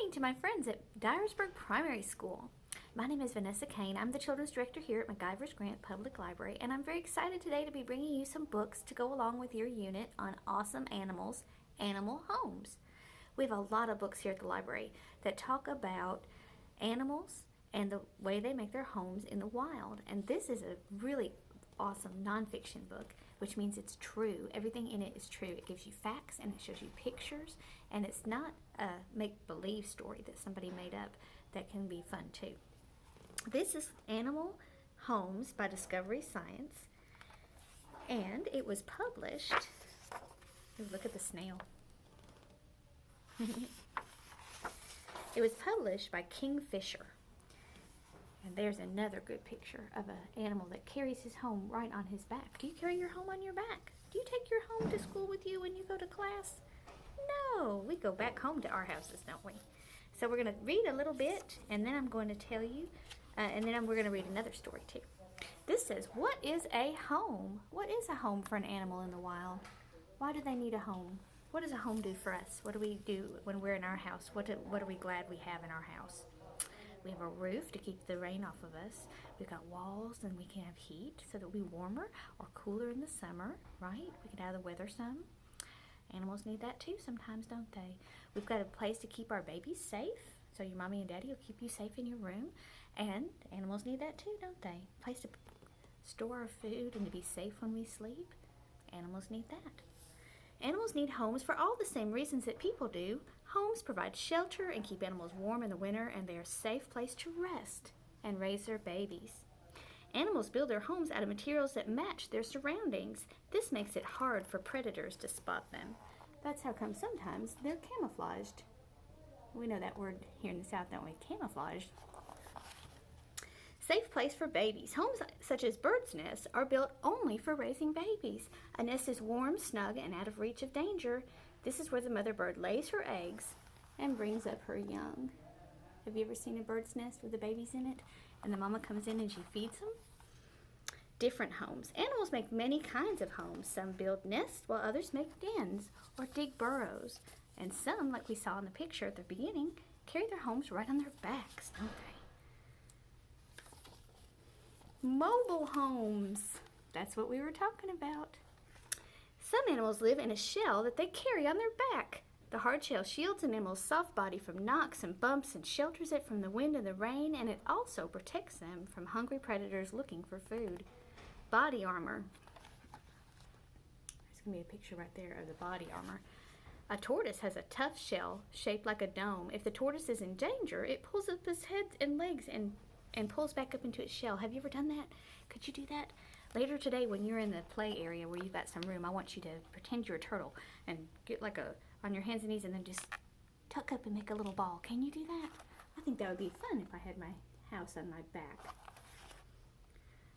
morning to my friends at Dyersburg Primary School. My name is Vanessa Kane. I'm the Children's Director here at MacIver's Grant Public Library, and I'm very excited today to be bringing you some books to go along with your unit on awesome animals, animal homes. We have a lot of books here at the library that talk about animals and the way they make their homes in the wild, and this is a really awesome nonfiction book, which means it's true. Everything in it is true. It gives you facts and it shows you pictures, and it's not a make-believe story that somebody made up that can be fun too. This is Animal Homes by Discovery Science, and it was published, look at the snail. It was published by Kingfisher. And there's another good picture of an animal that carries his home right on his back. Do you carry your home on your back? Do you take your home to school with you when you go to class? No, we go back home to our houses, don't we? So we're going to read a little bit, and then I'm going to tell you, and then we're going to read another story too. This says, what is a home? What is a home for an animal in the wild? Why do they need a home? What does a home do for us? What do we do when we're in our house? What are we glad we have in our house? We have a roof to keep the rain off of us. We've got walls, and we can have heat so that we'll be warmer or cooler in the summer, right? We get out of the weather some. Animals need that too sometimes, don't they? We've got a place to keep our babies safe, so your mommy and daddy will keep you safe in your room. And animals need that too, don't they? A place to store our food and to be safe when we sleep. Animals need that. Animals need homes for all the same reasons that people do. Homes provide shelter and keep animals warm in the winter, and they are a safe place to rest and raise their babies. Animals build their homes out of materials that match their surroundings. This makes it hard for predators to spot them. That's how come sometimes they're camouflaged. We know that word here in the South, don't we? Camouflaged. Safe place for babies. Homes such as birds' nests are built only for raising babies. A nest is warm, snug, and out of reach of danger. This is where the mother bird lays her eggs and brings up her young. Have you ever seen a bird's nest with the babies in it? And the mama comes in and she feeds them? Different homes. Animals make many kinds of homes. Some build nests while others make dens or dig burrows. And some, like we saw in the picture at the beginning, carry their homes right on their backs, don't they? Mobile homes. That's what we were talking about. Some animals live in a shell that they carry on their back. The hard shell shields an animal's soft body from knocks and bumps and shelters it from the wind and the rain, and it also protects them from hungry predators looking for food. Body armor. There's going to be a picture right there of the body armor. A tortoise has a tough shell shaped like a dome. If the tortoise is in danger, it pulls up its head and legs and pulls back up into its shell. Have you ever done that? Could you do that? Later today, when you're in the play area where you've got some room, I want you to pretend you're a turtle and get like on your hands and knees and then just tuck up and make a little ball. Can you do that? I think that would be fun if I had my house on my back.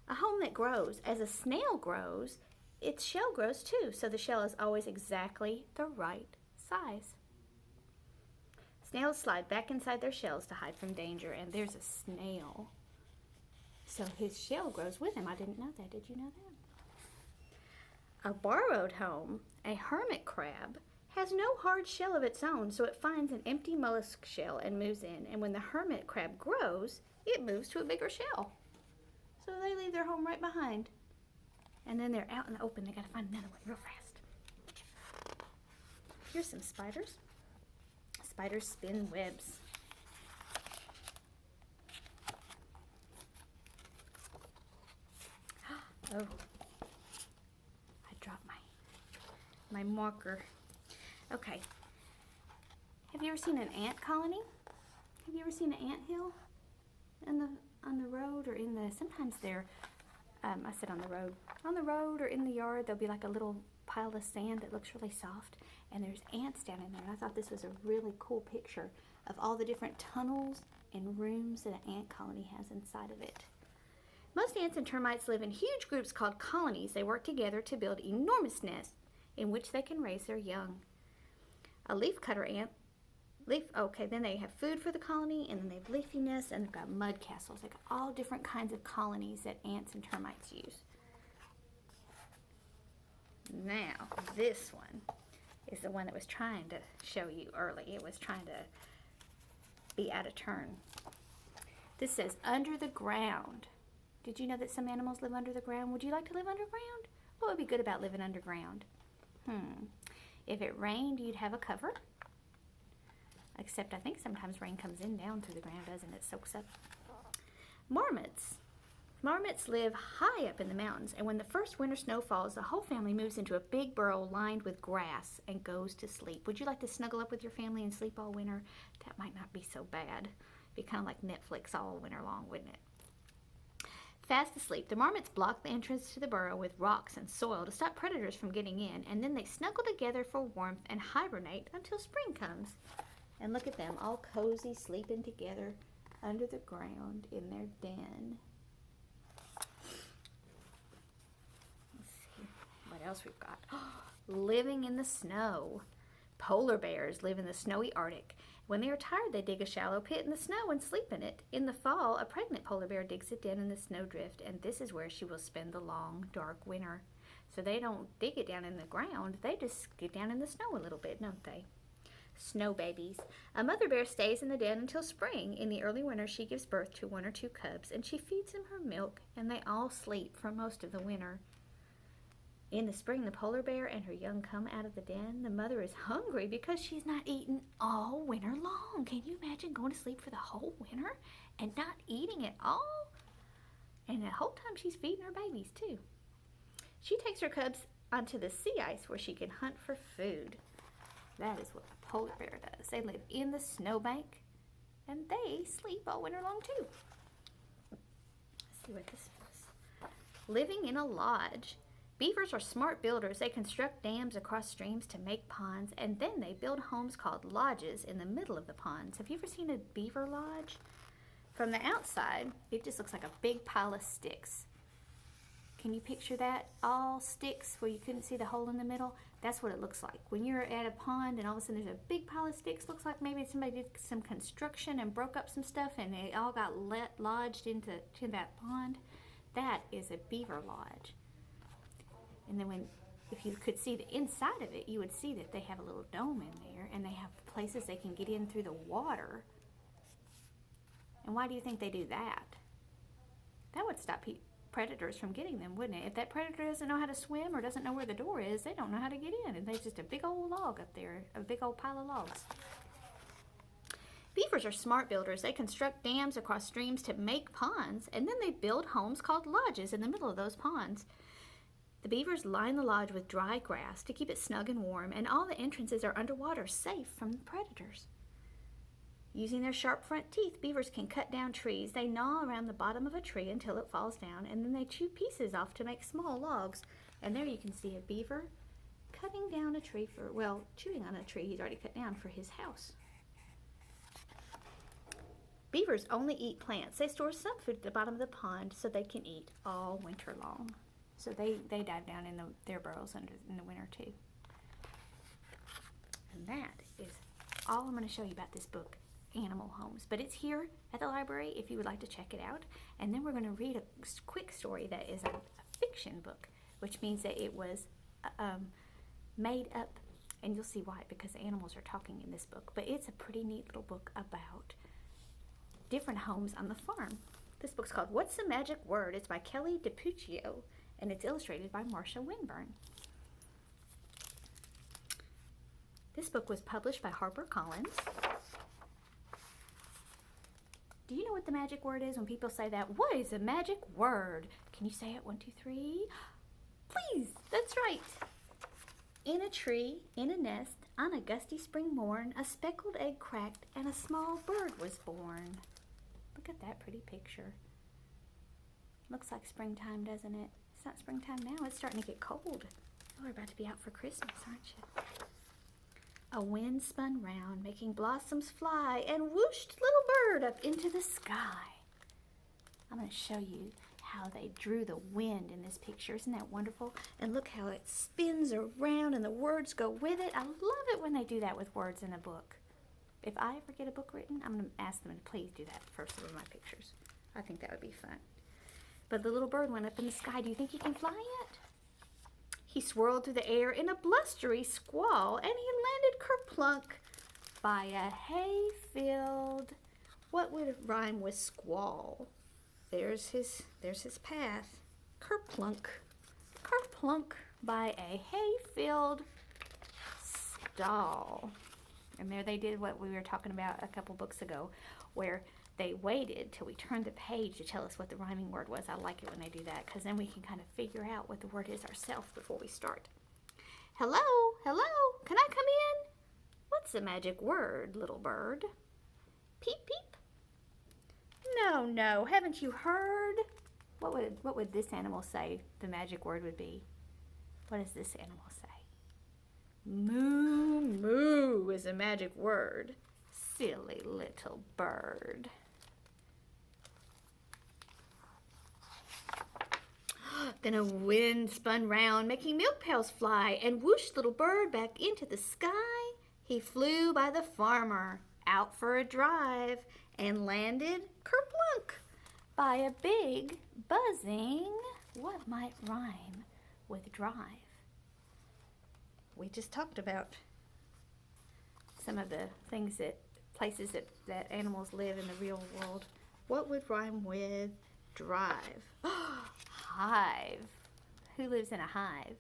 A home that grows. As a snail grows, its shell grows too, so the shell is always exactly the right size. Snails slide back inside their shells to hide from danger, and there's a snail. So his shell grows with him. I didn't know that. Did you know that? A borrowed home, a hermit crab, has no hard shell of its own, so it finds an empty mollusk shell and moves in. And when the hermit crab grows, it moves to a bigger shell. So they leave their home right behind. And then they're out in the open. They got to find another one real fast. Here's some spiders. Spiders spin webs. Oh, I dropped my marker. Okay. Have you ever seen an ant colony? Have you ever seen an ant hill on the road or in the, sometimes they're, I said on the road or in the yard, there'll be like a little pile of sand that looks really soft, and there's ants down in there. And I thought this was a really cool picture of all the different tunnels and rooms that an ant colony has inside of it. Most ants and termites live in huge groups called colonies. They work together to build enormous nests in which they can raise their young. A leafcutter ant, then they have food for the colony, and then they have leafy nests, and they've got mud castles. They've got all different kinds of colonies that ants and termites use. Now, this one is the one that was trying to show you early. It was trying to be out of turn. This says under the ground. Did you know that some animals live under the ground? Would you like to live underground? What would be good about living underground? If it rained, you'd have a cover. Except I think sometimes rain comes in down through the ground, doesn't it? Soaks up. Marmots. Marmots live high up in the mountains, and when the first winter snow falls, the whole family moves into a big burrow lined with grass and goes to sleep. Would you like to snuggle up with your family and sleep all winter? That might not be so bad. It'd be kind of like Netflix all winter long, wouldn't it? Fast asleep, the marmots block the entrance to the burrow with rocks and soil to stop predators from getting in, and then they snuggle together for warmth and hibernate until spring comes. And look at them, all cozy, sleeping together under the ground in their den. Let's see what else we've got. Living in the snow. Polar bears live in the snowy Arctic. When they are tired, they dig a shallow pit in the snow and sleep in it. In the fall, a pregnant polar bear digs a den in the snowdrift, and this is where she will spend the long, dark winter. So they don't dig it down in the ground, they just get down in the snow a little bit, don't they? Snow babies. A mother bear stays in the den until spring. In the early winter, she gives birth to 1 or 2 cubs, and she feeds them her milk, and they all sleep for most of the winter. In the spring, the polar bear and her young come out of the den. The mother is hungry because she's not eaten all winter long. Can you imagine going to sleep for the whole winter and not eating at all? And the whole time she's feeding her babies too. She takes her cubs onto the sea ice where she can hunt for food. That is what a polar bear does. They live in the snowbank and they sleep all winter long too. Let's see what this is. Living in a lodge. Beavers are smart builders. They construct dams across streams to make ponds, and then they build homes called lodges in the middle of the ponds. Have you ever seen a beaver lodge? From the outside, it just looks like a big pile of sticks. Can you picture that? All sticks where you couldn't see the hole in the middle? That's what it looks like. When you're at a pond and all of a sudden there's a big pile of sticks, looks like maybe somebody did some construction and broke up some stuff and they all got lodged into that pond. That is a beaver lodge. And then if you could see the inside of it, you would see that they have a little dome in there and they have places they can get in through the water. And why do you think they do that? That would stop predators from getting them, wouldn't it? If that predator doesn't know how to swim or doesn't know where the door is, they don't know how to get in. And there's just a big old log up there, a big old pile of logs. Beavers are smart builders. They construct dams across streams to make ponds, and then they build homes called lodges in the middle of those ponds. The beavers line the lodge with dry grass to keep it snug and warm, and all the entrances are underwater, safe from the predators. Using their sharp front teeth, beavers can cut down trees. They gnaw around the bottom of a tree until it falls down, and then they chew pieces off to make small logs. And there you can see a beaver cutting down a tree chewing on a tree he's already cut down for his house. Beavers only eat plants. They store some food at the bottom of the pond so they can eat all winter long. So they dive down in their burrows in the winter too. And that is all I'm going to show you about this book, Animal Homes. But it's here at the library if you would like to check it out. And then we're going to read a quick story that is a fiction book, which means that it was made up. And you'll see why, because the animals are talking in this book. But it's a pretty neat little book about different homes on the farm. This book's called What's the Magic Word? It's by Kelly DiPucchio. And it's illustrated by Marsha Winborn. This book was published by Harper Collins. Do you know what the magic word is when people say that? What is a magic word? Can you say it? 1, 2, 3. Please, that's right. In a tree, in a nest, on a gusty spring morn, a speckled egg cracked and a small bird was born. Look at that pretty picture. Looks like springtime, doesn't it? It's not springtime now. It's starting to get cold. We're about to be out for Christmas, aren't you? A wind spun round, making blossoms fly, and whooshed little bird up into the sky. I'm going to show you how they drew the wind in this picture. Isn't that wonderful? And look how it spins around and the words go with it. I love it when they do that with words in a book. If I ever get a book written, I'm going to ask them to please do that first with my pictures. I think that would be fun. But the little bird went up in the sky. Do you think he can fly yet? He swirled through the air in a blustery squall, and he landed kerplunk by a hay-filled What would rhyme with squall? There's his path. Kerplunk. Kerplunk by a hay-filled stall. And there they did what we were talking about a couple books ago, where they waited till we turned the page to tell us what the rhyming word was. I like it when they do that, because then we can kind of figure out what the word is ourselves before we start. Hello, hello, can I come in? What's the magic word, little bird? Peep, peep. No, no, haven't you heard? What would this animal say the magic word would be? What does this animal say? Moo, moo is a magic word. Silly little bird. Then a wind spun round, making milk pails fly, and whooshed little bird back into the sky. He flew by the farmer, out for a drive, and landed kerplunk by a big buzzing. What might rhyme with drive? We just talked about some of the things places that animals live in the real world. What would rhyme with drive? Hive. Who lives in a hive?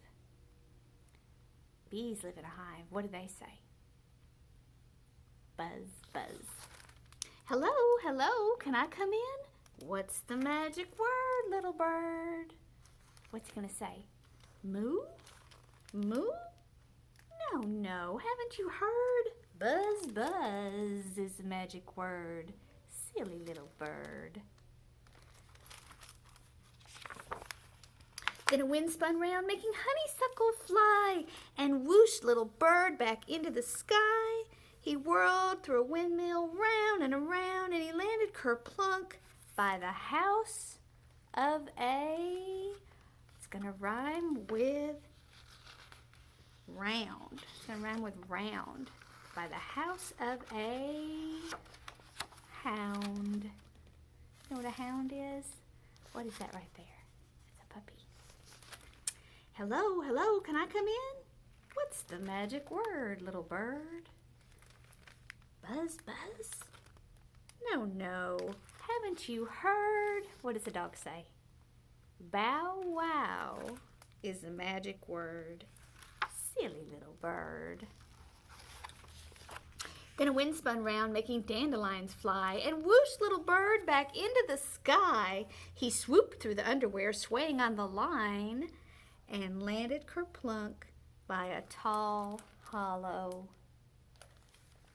Bees live in a hive. What do they say? Buzz, buzz. Hello, hello, can I come in? What's the magic word, little bird? What's he gonna say? Moo? Moo? No, no, haven't you heard? Buzz, buzz is the magic word. Silly little bird. Then a wind spun round, making honeysuckle fly, and whooshed little bird back into the sky. He whirled through a windmill round and around, and he landed kerplunk by the house of a... It's going to rhyme with round. It's going to rhyme with round. By the house of a hound. You know what a hound is? What is that right there? It's a puppy. Hello, hello, can I come in? What's the magic word, little bird? Buzz, buzz? No, no, haven't you heard? What does the dog say? Bow wow is the magic word. Silly little bird. Then a wind spun round, making dandelions fly, and whooshed little bird back into the sky. He swooped through the underwear, swaying on the line, and landed kerplunk by a tall hollow.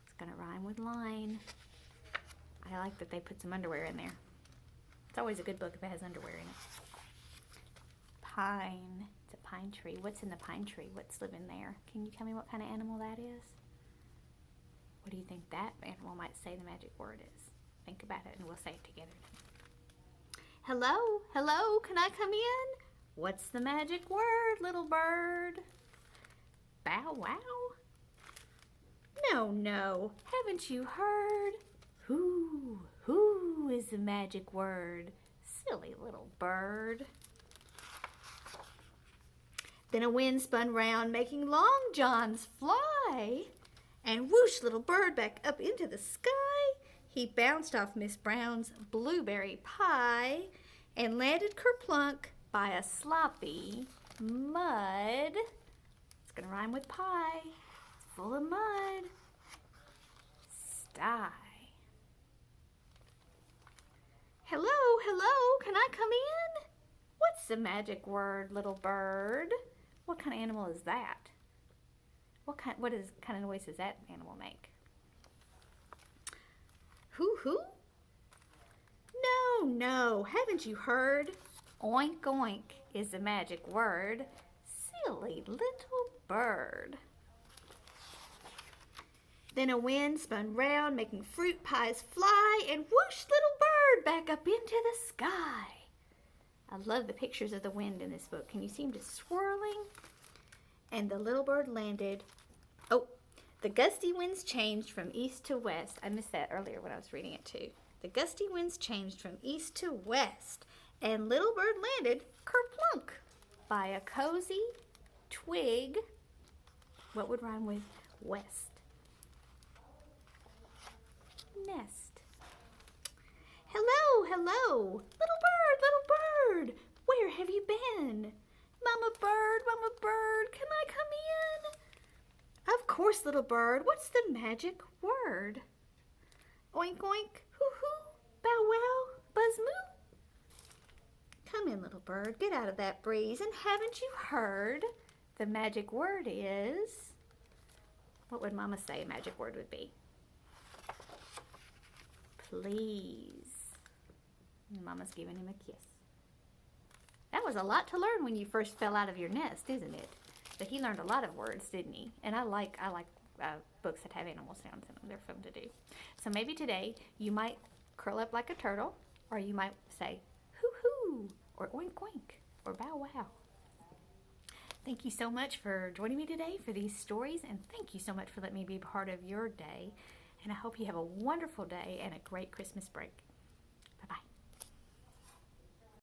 It's going to rhyme with line. I like that they put some underwear in there. It's always a good book if it has underwear in it. Pine. It's a pine tree. What's in the pine tree? What's living there? Can you tell me what kind of animal that is? What do you think that animal might say the magic word is? Think about it and we'll say it together. Hello, hello, can I come in? What's the magic word, little bird? Bow wow? No, no, haven't you heard? Who is the magic word? Silly little bird. Then a wind spun round, making long johns fly, and whoosh little bird back up into the sky. He bounced off Miss Brown's blueberry pie and landed kerplunk by a sloppy mud. It's going to rhyme with pie. It's full of mud. Sty. Hello, hello, can I come in? What's the magic word, little bird? What kind of animal is that? What kind of noise does that animal make? Hoo? No, no, haven't you heard? Oink, oink is the magic word. Silly little bird. Then a wind spun round, making fruit pies fly, and whoosh little bird back up into the sky. I love the pictures of the wind in this book. Can you see them just swirling? And the little bird landed. Oh, the gusty winds changed from east to west. I missed that earlier when I was reading it too. The gusty winds changed from east to west, and little bird landed kerplunk by a cozy twig. What would rhyme with west? Nest. little bird. What's the magic word? Oink, oink, hoo-hoo, bow wow, buzz moo. Come in, little bird. Get out of that breeze. And haven't you heard? The magic word is... What would Mama say a magic word would be? Please. And Mama's giving him a kiss. That was a lot to learn when you first fell out of your nest, isn't it? But he learned a lot of words, didn't he? And I like books that have animal sounds in them. They're fun to do. So maybe today you might curl up like a turtle, or you might say hoo-hoo, or oink oink, or bow wow. Thank you so much for joining me today for these stories, and thank you so much for letting me be a part of your day. And I hope you have a wonderful day and a great Christmas break. Bye-bye.